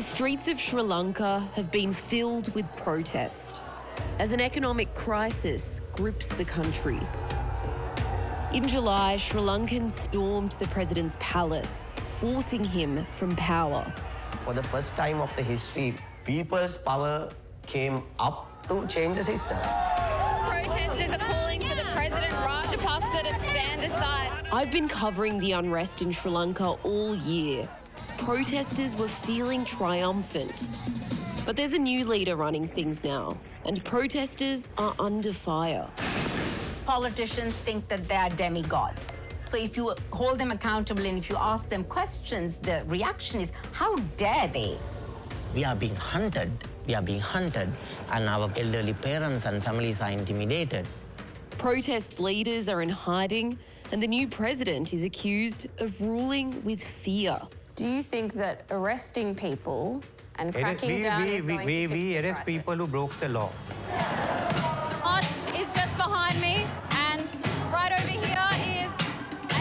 The streets of Sri Lanka have been filled with protest as an economic crisis grips the country. In July, Sri Lankans stormed the president's palace, forcing him from power. For the first time of the history, people's power came up to change the system. Protesters are calling for the President Rajapaksa to stand aside. I've been covering the unrest in Sri Lanka all year. Protesters were feeling triumphant. But there's a new leader running things now, and protesters are under fire. Politicians think that they are demigods. So if you hold them accountable and if you ask them questions, the reaction is, how dare they? We are being hunted. We are being hunted, and our elderly parents and families are intimidated. Protest leaders are in hiding, and the new president is accused of ruling with fear. Do you think that arresting people and cracking down is going to fix the We arrest crisis? people who broke the law. The march is just behind me, and right over here is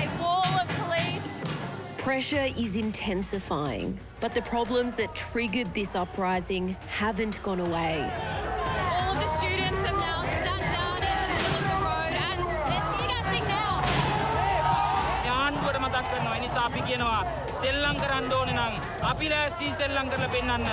a wall of police. Pressure is intensifying, but the problems that triggered this uprising haven't gone away. All of the students have now sat down in the middle of the road, and they're tear-gassing now. යාන්ගොඩ මතක් කරනවා. ඒ නිසා අපි කියනවා සෙල්ලම් කරන්න ඕනේ නම් අපි ලෑස්ති සෙල්ලම් කරලා පෙන්නන්න.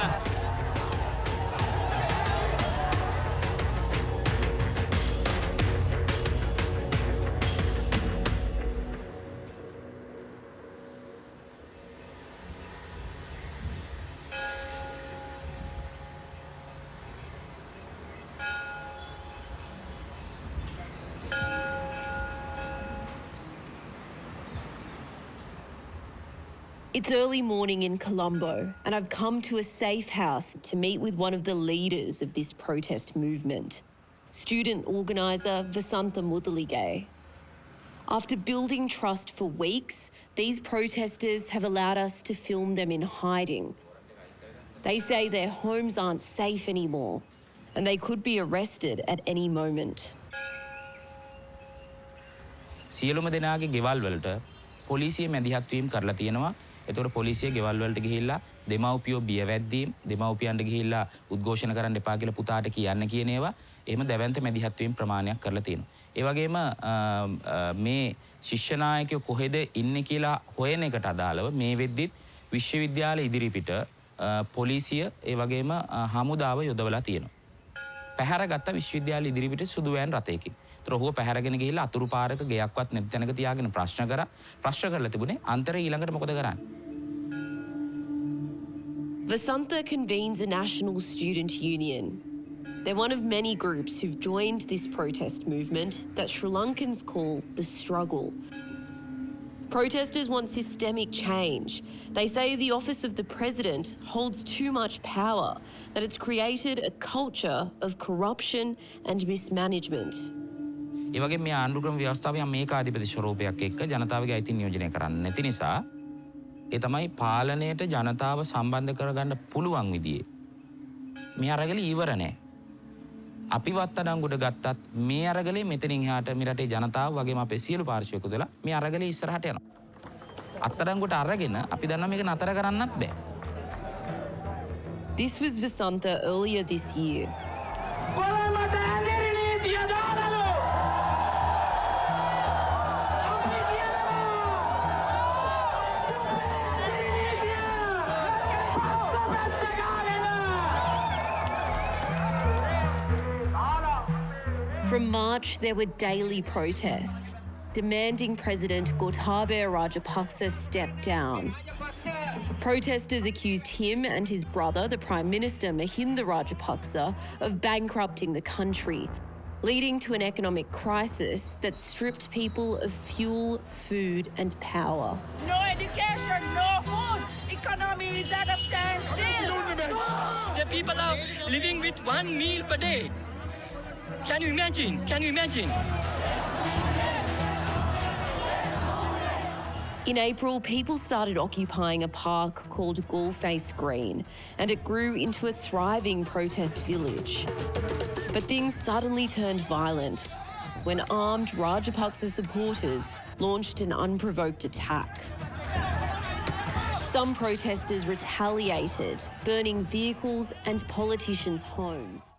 It's early morning in Colombo, and I've come to a safe house to meet with one of the leaders of this protest movement, student organiser Wasanthe Mudalige. After building trust for weeks, these protesters have allowed us to film them in hiding. They say their homes aren't safe anymore, and they could be arrested at any moment. සියලුම දෙනාගේ ගෙවල් වලට පොලිසිය මැදිහත් වීම කරලා තියෙනවා. ඒතකොට පොලිසිය ගෙවල් වලට ගිහිල්ලා දෙමව්පියෝ බියවැද්දීම් දෙමව්පියන්ට ගිහිල්ලා උද්ඝෝෂණ කරන්න එපා කියලා පුතාට කියන්න කියන ඒවා එහෙම දැවැන්ත මැදිහත් වීම ප්‍රමාණයක් කරලා තියෙනවා. ඒ වගේම මේ ශිෂ්‍ය නායකයෝ කොහෙද ඉන්නේ කියලා හොයන එකට අදාළව මේ වෙද්දිත් විශ්වවිද්‍යාල ඉදිරිපිට පොලිසිය ඒ වගේම හමුදාව යොදවලා තියෙනවා. පැහැරගත්ත විශ්වවිද්‍යාල ඉදිරිපිට සුදු වෑන් රථයකින්. ඔහුව පැහැරගෙන ගිහිල්ලා අතුරු පාරක ගෙයක්වත් නැති තැනක තියාගෙන ප්‍රශ්න කරලා තිබුණේ අන්තරේ ඊළඟට මොකද කරන්නේ? Wasanthe convenes a national student union. They're one of many groups who've joined this protest movement that Sri Lankans call the struggle. Protesters want systemic change. They say the office of the president holds too much power, that it's created a culture of corruption and mismanagement. ඒ වගේ මේ ආණ්ඩුක්‍රම ව්‍යවස්ථාවේ මේකාධිපති ස්වරූපයක් එක්ක ජනතාවගේ අයිති නියෝජනය කරන්නේ නැති නිසා ඒ තමයි පාලනයට ජනතාව සම්බන්ධ කරගන්න පුළුවන් විදිහේ මේ අරගල ඉවර නැහැ. අපි වත්තඩංගුඩ ගත්තත් මේ අරගලේ මෙතනින් එහාට මේ රටේ ජනතාව වගේම අපේ සියලු පාර්ශ්වයක දලා මේ අරගලේ ඉස්සරහට යනවා. අත්තඩංගුට අරගෙන අපි දන්නවා මේක නතර කරන්නත් බෑ. This was Wasanthe earlier this year. From March, there were daily protests demanding President Gotabaya Rajapaksa step down. Protesters accused him and his brother, the Prime Minister Mahinda Rajapaksa, of bankrupting the country, leading to an economic crisis that stripped people of fuel, food and power. No education, no food. Economy is at a standstill. The people are living with 1 meal per day. Can you imagine? Can you imagine? In April, people started occupying a park called Gallface Green, and it grew into a thriving protest village. But things suddenly turned violent when armed Rajapaksa supporters launched an unprovoked attack. Some protesters retaliated, burning vehicles and politicians' homes.